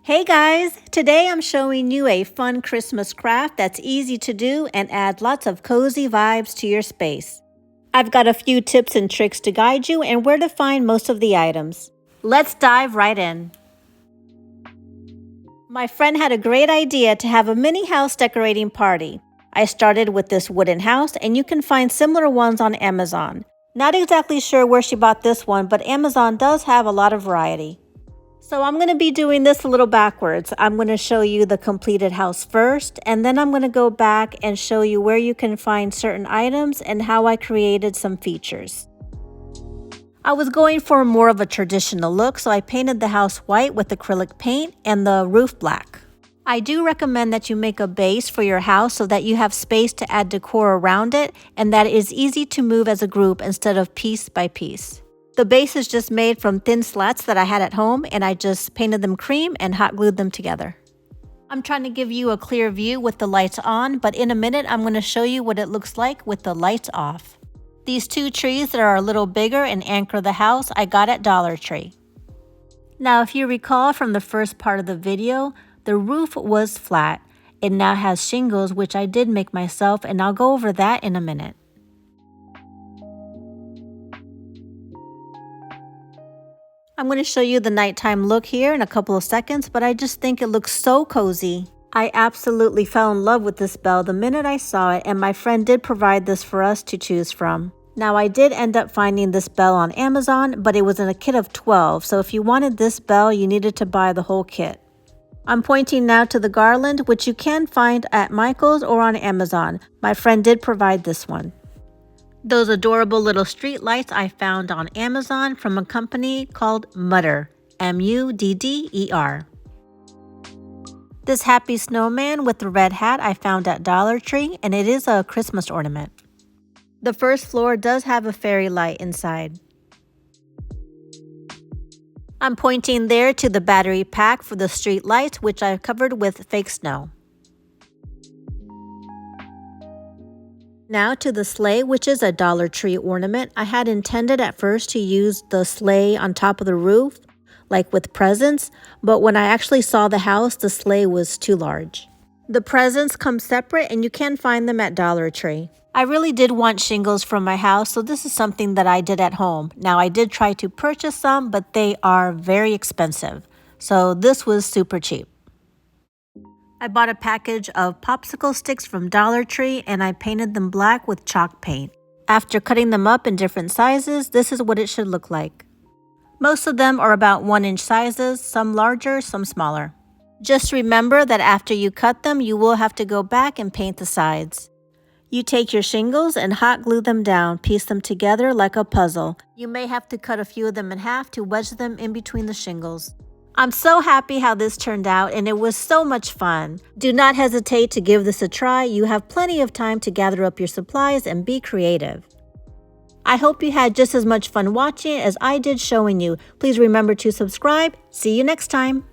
Hey guys, today I'm showing you a fun Christmas craft that's easy to do and add lots of cozy vibes to your space. I've got a few tips and tricks to guide you and where to find most of the items. Let's dive right in. My friend had a great idea to have a mini house decorating party. I started with this wooden house and you can find similar ones on Amazon. Not exactly sure where she bought this one, but Amazon does have a lot of variety. So I'm going to be doing this a little backwards. I'm going to show you the completed house first, and then I'm going to go back and show you where you can find certain items and how I created some features. I was going for more of a traditional look, so I painted the house white with acrylic paint and the roof black. I do recommend that you make a base for your house so that you have space to add decor around it and that it is easy to move as a group instead of piece by piece. The base is just made from thin slats that I had at home, and I just painted them cream and hot glued them together. I'm trying to give you a clear view with the lights on, but in a minute I'm going to show you what it looks like with the lights off. These two trees that are a little bigger and anchor the house I got at Dollar Tree. Now if you recall from the first part of the video, the roof was flat. It now has shingles, which I did make myself, and I'll go over that in a minute. I'm going to show you the nighttime look here in a couple of seconds, but I just think it looks so cozy. I absolutely fell in love with this bell the minute I saw it, and my friend did provide this for us to choose from. Now I did end up finding this bell on Amazon, but it was in a kit of 12, so if you wanted this bell, you needed to buy the whole kit. I'm pointing now to the garland, which you can find at Michael's or on Amazon. My friend did provide this one. Those adorable little street lights I found on Amazon from a company called Mudder, M-U-D-D-E-R. This happy snowman with the red hat I found at Dollar Tree, and it is a Christmas ornament. The first floor does have a fairy light inside. I'm pointing there to the battery pack for the street lights, which I've covered with fake snow. Now to the sleigh, which is a Dollar Tree ornament. I had intended at first to use the sleigh on top of the roof, like with presents, but when I actually saw the house, the sleigh was too large. The presents come separate and you can find them at Dollar Tree. I really did want shingles from my house, so this is something that I did at home. Now I did try to purchase some, but they are very expensive, so this was super cheap. I bought a package of popsicle sticks from Dollar Tree and I painted them black with chalk paint. After cutting them up in different sizes, this is what it should look like. Most of them are about 1-inch sizes, some larger, some smaller. Just remember that after you cut them, you will have to go back and paint the sides. You take your shingles and hot glue them down, piece them together like a puzzle. You may have to cut a few of them in half to wedge them in between the shingles. I'm so happy how this turned out, and it was so much fun. Do not hesitate to give this a try. You have plenty of time to gather up your supplies and be creative. I hope you had just as much fun watching as I did showing you. Please remember to subscribe. See you next time.